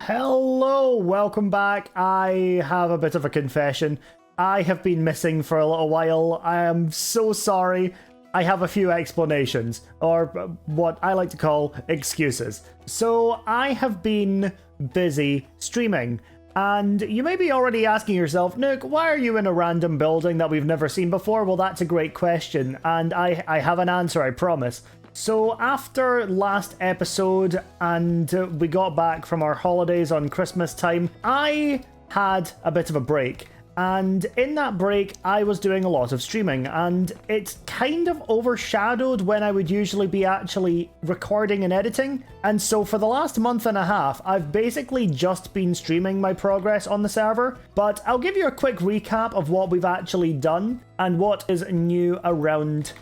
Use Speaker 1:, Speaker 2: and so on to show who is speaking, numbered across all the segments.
Speaker 1: Hello, welcome back. I have a bit of a confession. I have been missing for a little while. I am so sorry. I have a few explanations, or what I like to call excuses. So I have been busy streaming, and you may be already asking yourself, Nook, why are you in a random building that we've never seen before? Well, that's a great question, and I have an answer, I promise. So after last episode and we got back from our holidays on Christmas time, I had a bit of a break. And in that break, I was doing a lot of streaming, and it kind of overshadowed when I would usually be actually recording and editing. And so for the last month and a half, I've basically just been streaming my progress on the server. But I'll give you a quick recap of what we've actually done and what is new around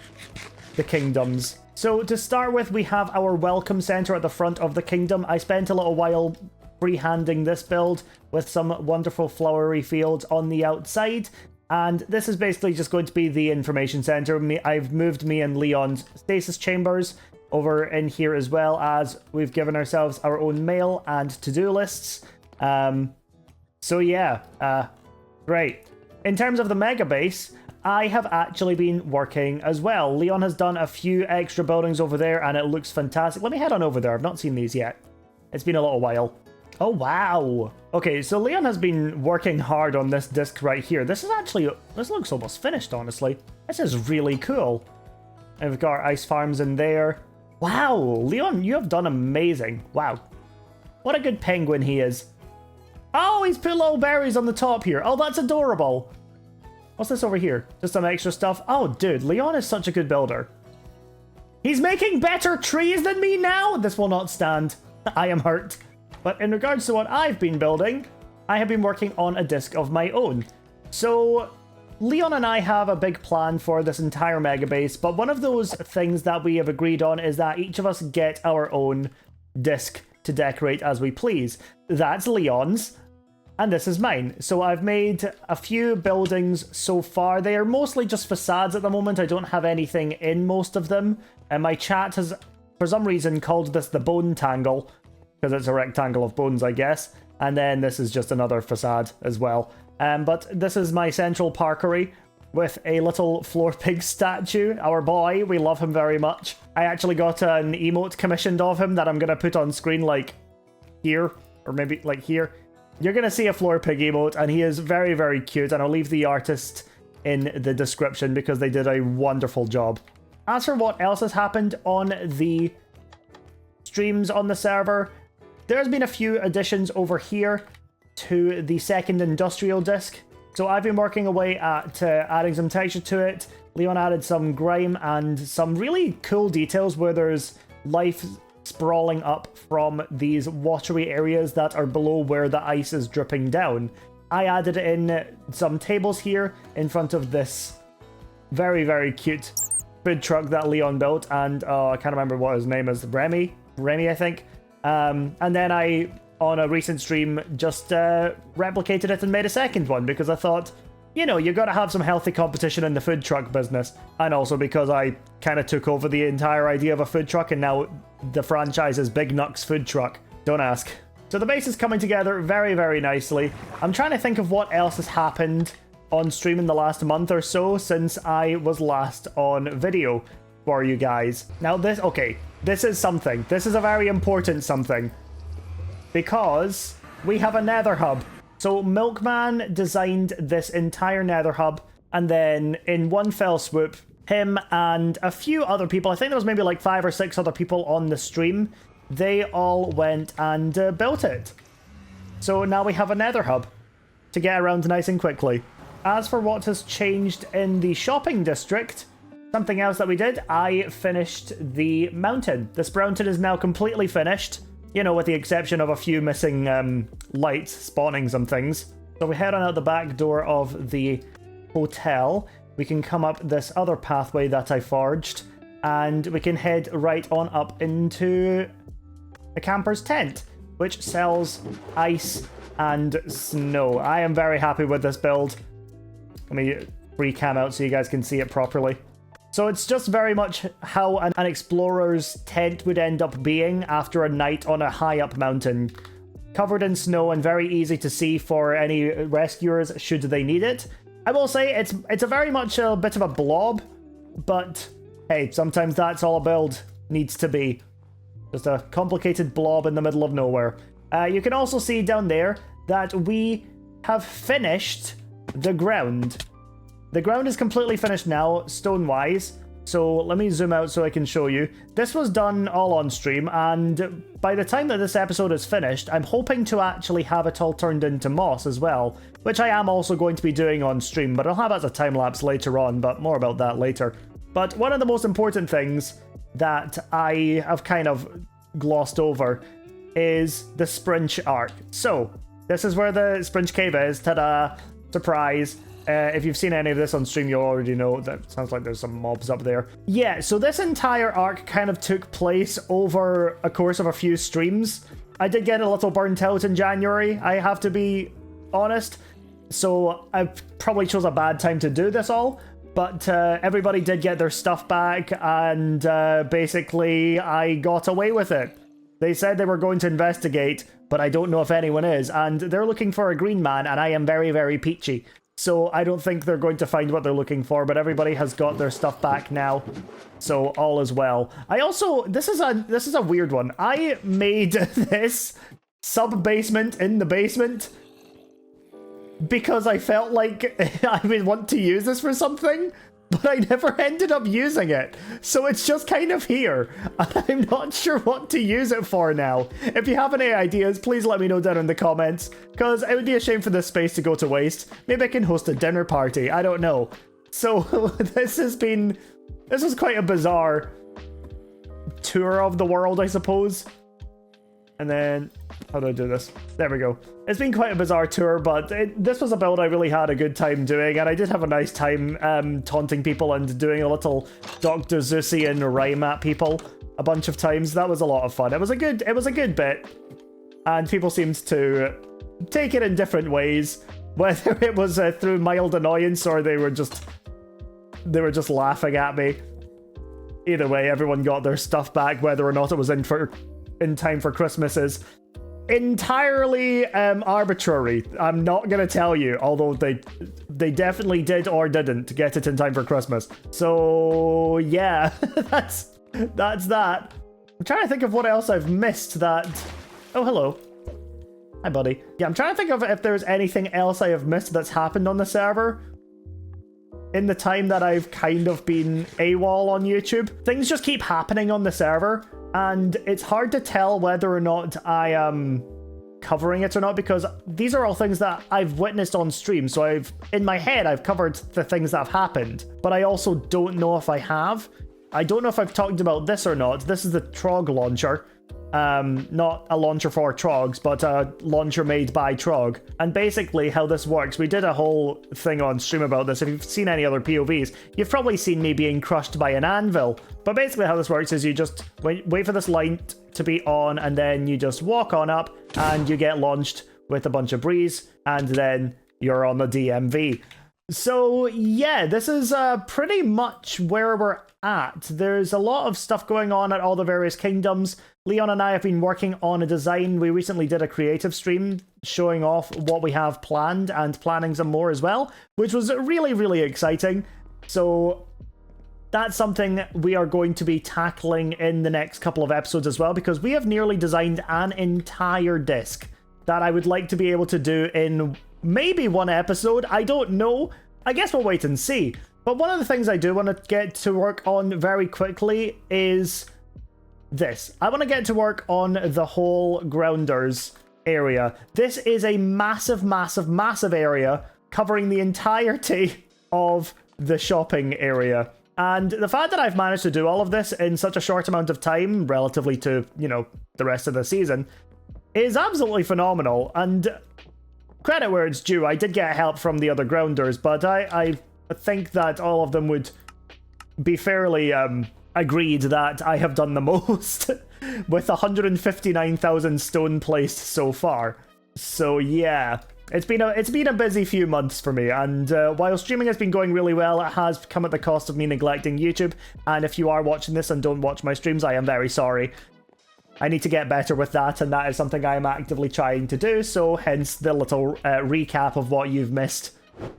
Speaker 1: the kingdoms. So to start with, we have our welcome center at the front of the kingdom. I spent a little while freehanding this build with some wonderful flowery fields on the outside. And this is basically just going to be the information center. I've moved me and Leon's stasis chambers over in here, as well as we've given ourselves our own mail and to-do lists. So yeah, great. In terms of the mega base, I have actually been working as well. Leon has done a few extra buildings over there and it looks fantastic. Let me head on over there. I've not seen these yet. It's been a little while. Oh, wow. Okay, so Leon has been working hard on this disc right here. This looks almost finished, honestly. This is really cool. And we've got our ice farms in there. Wow, Leon, you have done amazing. Wow. What a good penguin he is. Oh, he's put little berries on the top here. Oh, that's adorable. What's this over here? Just some extra stuff. Oh, dude, Leon is such a good builder. He's making better trees than me now? This will not stand. I am hurt. But in regards to what I've been building, I have been working on a disc of my own. So Leon and I have a big plan for this entire mega base, but one of those things that we have agreed on is that each of us get our own disc to decorate as we please. That's Leon's. And this is mine. So I've made a few buildings so far. They are mostly just facades at the moment. I don't have anything in most of them. And my chat has, for some reason, called this the bone tangle, because it's a rectangle of bones, I guess. And then this is just another facade as well. But this is my central parkery with a little floor pig statue. Our boy, we love him very much. I actually got an emote commissioned of him that I'm going to put on screen like here, or maybe like here. You're going to see a floor pig emote, and he is very, very cute, and I'll leave the artist in the description because they did a wonderful job. As for what else has happened on the streams on the server, there's been a few additions over here to the second industrial disc. So I've been working away at adding some texture to it. Leon added some grime and some really cool details where there's life sprawling up from these watery areas that are below where the ice is dripping down. I added in some tables here in front of this very, very cute food truck that Leon built, and I can't remember what his name is. Remy, I think. And then I, on a recent stream, just replicated it and made a second one because I thought, you know, you gotta have some healthy competition in the food truck business. And also because I kind of took over the entire idea of a food truck, and now the franchise is Big Nuck's Food Truck. Don't ask. So the base is coming together very, very nicely. I'm trying to think of what else has happened on stream in the last month or so since I was last on video for you guys. Now this is something. This is a very important something. Because we have a nether hub. So Milkman designed this entire nether hub, and then in one fell swoop, him and a few other people, I think there was maybe like 5 or 6 other people on the stream, they all went and built it. So now we have a nether hub to get around nice and quickly. As for what has changed in the shopping district, something else that we did, I finished the mountain. This mountain is now completely finished. You know, with the exception of a few missing lights spawning some things. So we head on out the back door of the hotel. We can come up this other pathway that I forged, and we can head right on up into the camper's tent, which sells ice and snow. I am very happy with this build. Let me re-cam out so you guys can see it properly. So it's just very much how an explorer's tent would end up being after a night on a high up mountain. covered in snow and very easy to see for any rescuers should they need it. I will say it's a very much a bit of a blob, but hey, sometimes that's all a build needs to be. Just a complicated blob in the middle of nowhere. You can also see down there that we have finished the ground. The ground is completely finished now, stone-wise. So let me zoom out so I can show you. This was done all on stream, and by the time that this episode is finished, I'm hoping to actually have it all turned into moss as well, which I am also going to be doing on stream, but I'll have it as a time-lapse later on, but more about that later. But one of the most important things that I have kind of glossed over is the Sprinch arc. So, this is where the Sprinch cave is. Ta-da! Surprise! If you've seen any of this on stream, you'll already know that sounds like there's some mobs up there. Yeah, so this entire arc kind of took place over a course of a few streams. I did get a little burnt out in January, I have to be honest. So I probably chose a bad time to do this all. But everybody did get their stuff back, and basically I got away with it. They said they were going to investigate, but I don't know if anyone is. And they're looking for a green man, and I am very, very peachy. So I don't think they're going to find what they're looking for, but everybody has got their stuff back now. So all is well. I also, this is a weird one. I made this sub-basement in the basement because I felt like I would want to use this for something, but I never ended up using it. So it's just kind of here, and I'm not sure what to use it for now. If you have any ideas, please let me know down in the comments, because it would be a shame for this space to go to waste. Maybe I can host a dinner party, I don't know. So this was quite a bizarre tour of the world, I suppose. And then, how do I do this? There we go. It's been quite a bizarre tour, but this was a build I really had a good time doing, and I did have a nice time taunting people and doing a little Dr. Zeusian rhyme at people a bunch of times. That was a lot of fun. It was a good bit, and people seemed to take it in different ways, whether it was through mild annoyance or they were just laughing at me. Either way, everyone got their stuff back, whether or not it was in time for Christmas is entirely arbitrary. I'm not gonna tell you, although they definitely did or didn't get it in time for Christmas. So yeah, that's that. I'm trying to think of what else I've missed that... Oh, hello. Hi, buddy. Yeah, I'm trying to think of if there's anything else I have missed that's happened on the server in the time that I've kind of been AWOL on YouTube. Things just keep happening on the server, and it's hard to tell whether or not I am covering it or not, because these are all things that I've witnessed on stream, so in my head I've covered the things that have happened, but I also don't know if I have. I don't know if I've talked about this or not. This is the Trog launcher. Not a launcher for Trogs, but a launcher made by Trog. And basically how this works, we did a whole thing on stream about this. If you've seen any other POVs, you've probably seen me being crushed by an anvil. But basically how this works is you just wait for this light to be on, and then you just walk on up and you get launched with a bunch of breeze, and then you're on the DMV. So yeah, this is pretty much where we're at. There's a lot of stuff going on at all the various kingdoms. Leon and I have been working on a design. We recently did a creative stream showing off what we have planned and planning some more as well, which was really, really exciting. So that's something we are going to be tackling in the next couple of episodes as well, because we have nearly designed an entire disc that I would like to be able to do in maybe one episode. I don't know. I guess we'll wait and see. But one of the things I do want to get to work on very quickly is this. I want to get to work on the whole Grounders area. This is a massive, massive, massive area covering the entirety of the shopping area. And the fact that I've managed to do all of this in such a short amount of time, relatively to, you know, the rest of the season, is absolutely phenomenal. And credit where it's due, I did get help from the other Grounders, but I think that all of them would be fairly agreed that I have done the most with 159,000 stone placed so far. So yeah, it's been a busy few months for me, and while streaming has been going really well, it has come at the cost of me neglecting YouTube. And if you are watching this and don't watch my streams, I am very sorry. I need to get better with that, and that is something I am actively trying to do, so hence the little recap of what you've missed.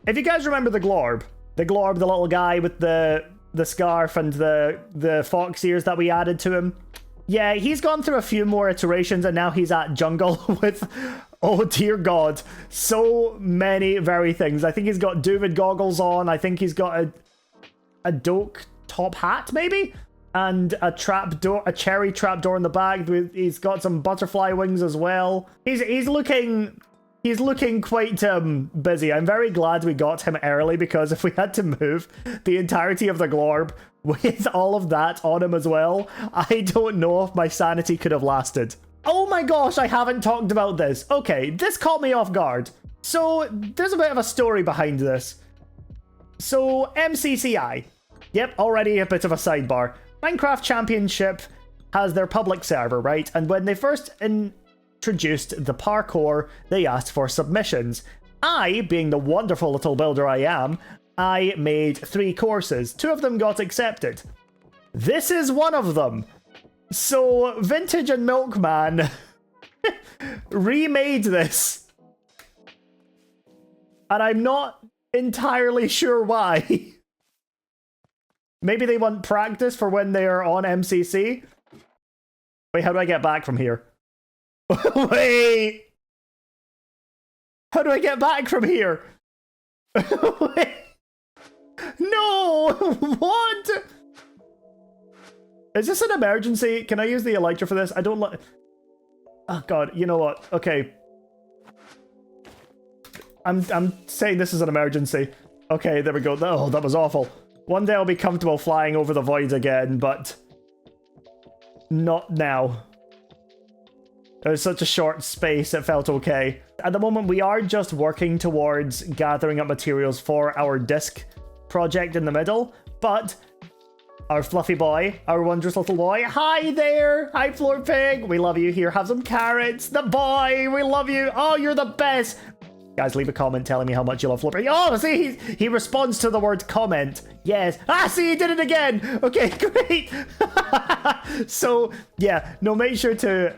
Speaker 1: If you guys remember the Glorb, the little guy with the scarf and the fox ears that we added to him, yeah, he's gone through a few more iterations, and now he's at jungle with, oh dear god, so many very things. I think he's got Duvid goggles on, I think he's got a Doke top hat, maybe? And a trapdoor, a cherry trapdoor in the back. He's got some butterfly wings as well. He's looking quite busy. I'm very glad we got him early, because if we had to move the entirety of the Glorb with all of that on him as well, I don't know if my sanity could have lasted. Oh my gosh, I haven't talked about this. Okay, this caught me off guard. So there's a bit of a story behind this. So MCCI, yep, already a bit of a sidebar. Minecraft Championship has their public server, right? And when they first introduced the parkour, they asked for submissions. I, being the wonderful little builder I am, I made 3 courses. 2 of them got accepted. This is one of them. So Vintage and Milkman remade this. And I'm not entirely sure why. Maybe they want practice for when they're on MCC? Wait, how do I get back from here? Wait! How do I get back from here? Wait. No! What? Is this an emergency? Can I use the elytra for this? I don't like... Oh god, you know what? Okay. I'm saying this is an emergency. Okay, there we go. Oh, that was awful. One day I'll be comfortable flying over the void again, but not now. It was such a short space, it felt okay. At the moment, we are just working towards gathering up materials for our disc project in the middle, but our fluffy boy, our wondrous little boy, hi there! Hi, Floor Pig! We love you. Here, have some carrots. The boy, we love you. Oh, you're the best! Guys, leave a comment telling me how much you love Flipper. Oh, see, he responds to the word comment. Yes. Ah, see, he did it again. Okay, great. So, yeah, no, make sure to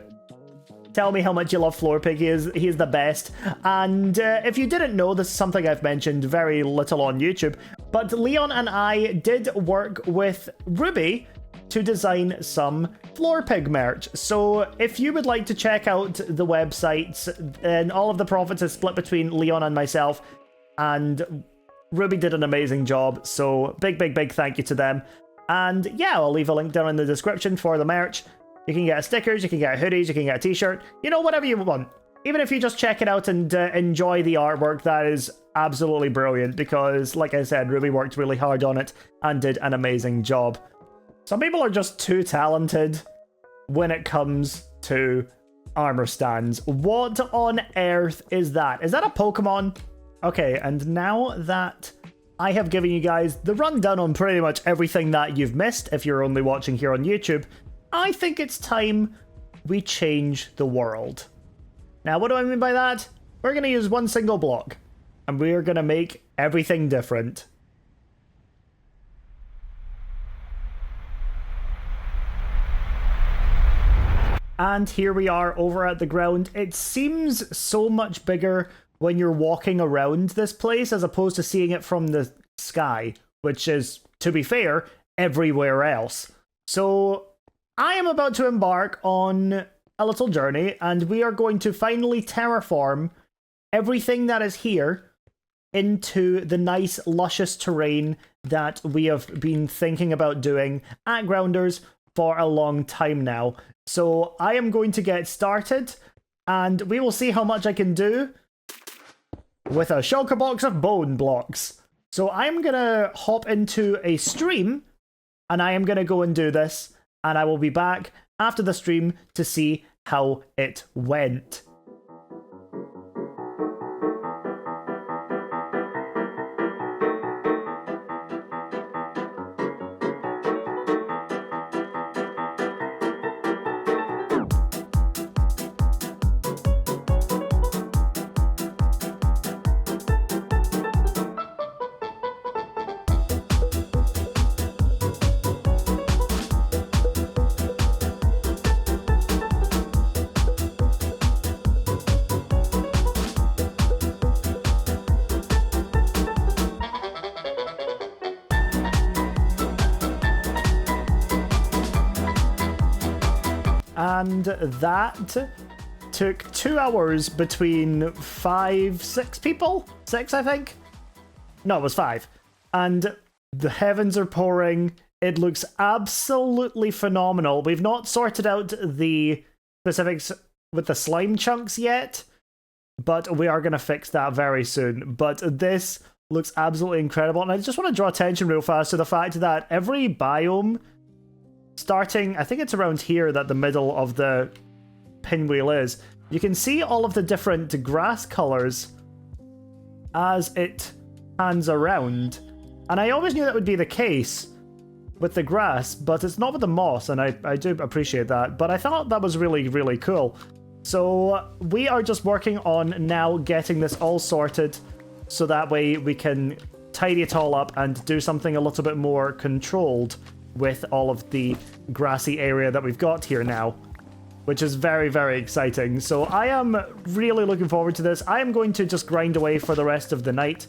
Speaker 1: tell me how much you love Floor Pig. He is the best. And if you didn't know, this is something I've mentioned very little on YouTube, but Leon and I did work with Ruby to design some Floor Pig merch. So if you would like to check out the websites, and all of the profits is split between Leon and myself, and Ruby did an amazing job, so big thank you to them. And yeah, I'll leave a link down in the description for the merch. You can get stickers, you can get hoodies, you can get a t-shirt, you know, whatever you want. Even if you just check it out and enjoy the artwork, that is absolutely brilliant, because like I said, Ruby worked really hard on it and did an amazing job. Some people are just too talented when it comes to armor stands. What on earth is that? Is that a Pokemon? Okay, and now that I have given you guys the rundown on pretty much everything that you've missed, if you're only watching here on YouTube, I think it's time we change the world. Now, what do I mean by that? We're going to use one single block, and we're going to make everything different. And here we are over at the ground. It seems so much bigger when you're walking around this place as opposed to seeing it from the sky, which is, to be fair, everywhere else. So I am about to embark on a little journey, and we are going to finally terraform everything that is here into the nice, luscious terrain that we have been thinking about doing at Grounders for a long time now. So I am going to get started, and we will see how much I can do with a shulker box of bone blocks. So I'm going to hop into a stream, and I am going to go and do this, and I will be back after the stream to see how it went. and that took 2 hours between 6 people? 6, I think? No, it was 5. And the heavens are pouring. It looks absolutely phenomenal. We've not sorted out the specifics with the slime chunks yet, but we are going to fix that very soon. But this looks absolutely incredible. And I just want to draw attention real fast to the fact that every biome, starting, I think it's around here that the middle of the pinwheel is, you can see all of the different grass colors as it pans around. And I always knew that would be the case with the grass, but it's not with the moss, and I do appreciate that. But I thought that was really, really cool. So we are just working on now getting this all sorted, so that way we can tidy it all up and do something a little bit more controlled with all of the grassy area that we've got here now, which is very, very exciting. So I am really looking forward to this. I am going to just grind away for the rest of the night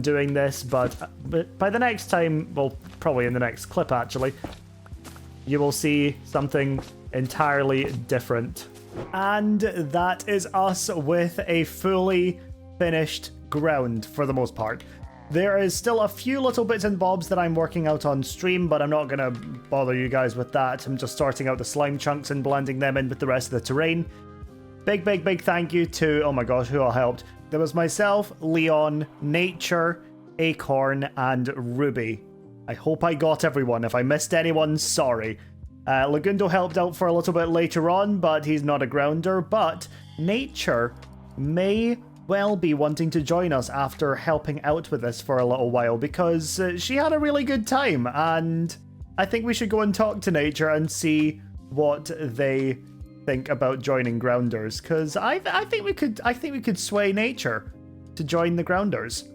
Speaker 1: doing this, but by the next time, well, probably in the next clip actually, you will see something entirely different. And that is us with a fully finished ground for the most part. There is still a few little bits and bobs that I'm working out on stream, but I'm not going to bother you guys with that. I'm just sorting out the slime chunks and blending them in with the rest of the terrain. Big, big, big thank you to, oh my gosh, who all helped. There was myself, Leon, Nature, Acorn, and Ruby. I hope I got everyone. If I missed anyone, sorry. Lagundo helped out for a little bit later on, but he's not a grounder. But Nature may well be wanting to join us after helping out with this for a little while, because she had a really good time, and I think we should go and talk to Nature and see what they think about joining grounders, because I think we could sway Nature to join the grounders.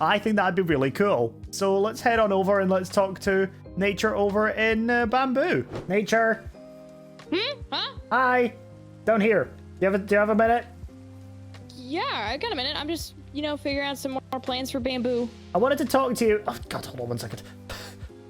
Speaker 1: I think that'd be really cool. So let's head on over and let's talk to Nature over in Bamboo. Nature.
Speaker 2: Huh?
Speaker 1: Hi. Down here. Do you have a minute?
Speaker 2: Yeah, I got a minute. I'm just, figuring out some more plans for Bamboo.
Speaker 1: I wanted to talk to you. Oh God, hold on 1 second.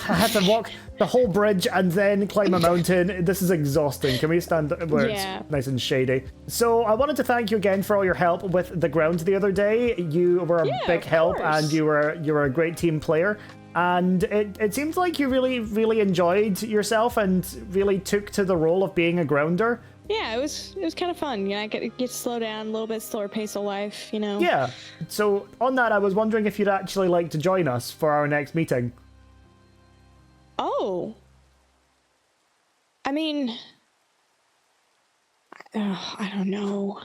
Speaker 1: I had to walk the whole bridge and then climb a mountain. This is exhausting. Can we stand where it's nice and shady? So I wanted to thank you again for all your help with the ground the other day. You were a big help, and you were a great team player. And it seems like you really, really enjoyed yourself and really took to the role of being a grounder.
Speaker 2: Yeah, it was kind of fun. I get to slow down, a little bit slower pace of life,
Speaker 1: Yeah. So on that, I was wondering if you'd actually like to join us for our next meeting.
Speaker 2: Oh. I mean, I don't know.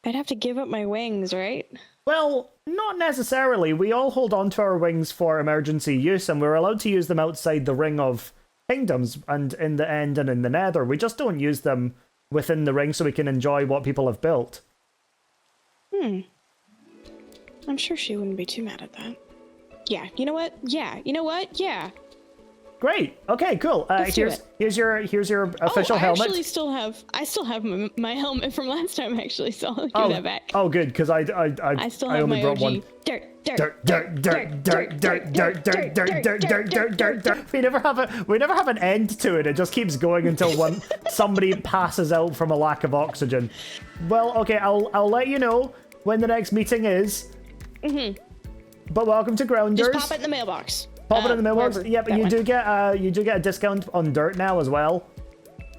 Speaker 2: I'd have to give up my wings, right?
Speaker 1: Well, not necessarily. We all hold on to our wings for emergency use, and we're allowed to use them outside the Ring of Kingdoms and in the End and in the Nether. We just don't use them within the ring so we can enjoy what people have built.
Speaker 2: I'm sure she wouldn't be too mad at that. Yeah, you know what? Yeah, you know what? Yeah.
Speaker 1: Great. Okay, cool. Here's your official helmet.
Speaker 2: I still have my helmet from last time actually, so I'll give that back.
Speaker 1: Oh, good, because I
Speaker 2: still have
Speaker 1: only
Speaker 2: my
Speaker 1: brought
Speaker 2: OG.
Speaker 1: one. Dirt. We never have an end to it. It just keeps going until somebody passes out from a lack of oxygen. Well, okay, I'll let you know when the next meeting is. But welcome to Grounders.
Speaker 2: Just pop it in the mailbox.
Speaker 1: Pop it in the mailbox. Yeah, but you do get a discount on dirt now as well.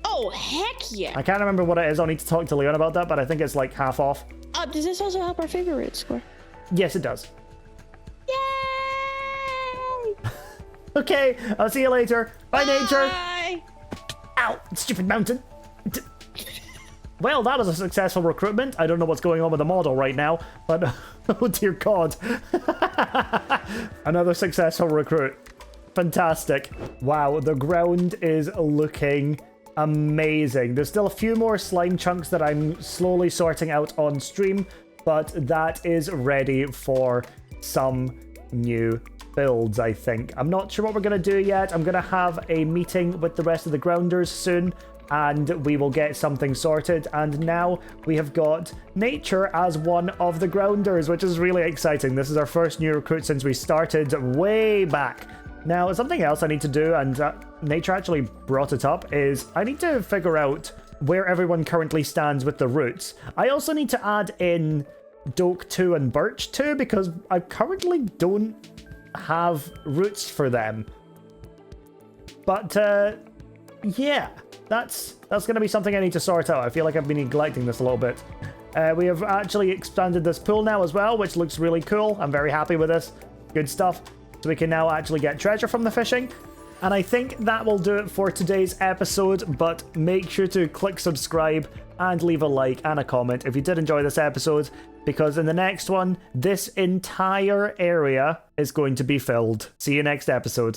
Speaker 2: Oh, heck yeah!
Speaker 1: I can't remember what it is. I'll need to talk to Leon about that, but I think it's like half off.
Speaker 2: Does this also help our favorite score?
Speaker 1: Yes, it does.
Speaker 2: Yay!
Speaker 1: Okay, I'll see you later. Bye, Nature.
Speaker 2: Bye.
Speaker 1: Ow, stupid mountain. Well, that was a successful recruitment. I don't know what's going on with the model right now, but oh dear God. Another successful recruit. Fantastic. Wow, the ground is looking amazing. There's still a few more slime chunks that I'm slowly sorting out on stream, but that is ready for some new builds, I think. I'm not sure what we're going to do yet. I'm going to have a meeting with the rest of the grounders soon, and we will get something sorted. And now we have got Nature as one of the grounders, which is really exciting. This is our first new recruit since we started way back Now, something else I need to do, and Nature actually brought it up, is I need to figure out where everyone currently stands with the roots. I also need to add in Doak 2 and Birch 2 because I currently don't have roots for them. But, yeah, that's going to be something I need to sort out. I feel like I've been neglecting this a little bit. We have actually expanded this pool now as well, which looks really cool. I'm very happy with this. Good stuff. So we can now actually get treasure from the fishing. And I think that will do it for today's episode, but make sure to click subscribe and leave a like and a comment if you did enjoy this episode, because in the next one, this entire area is going to be filled. See you next episode.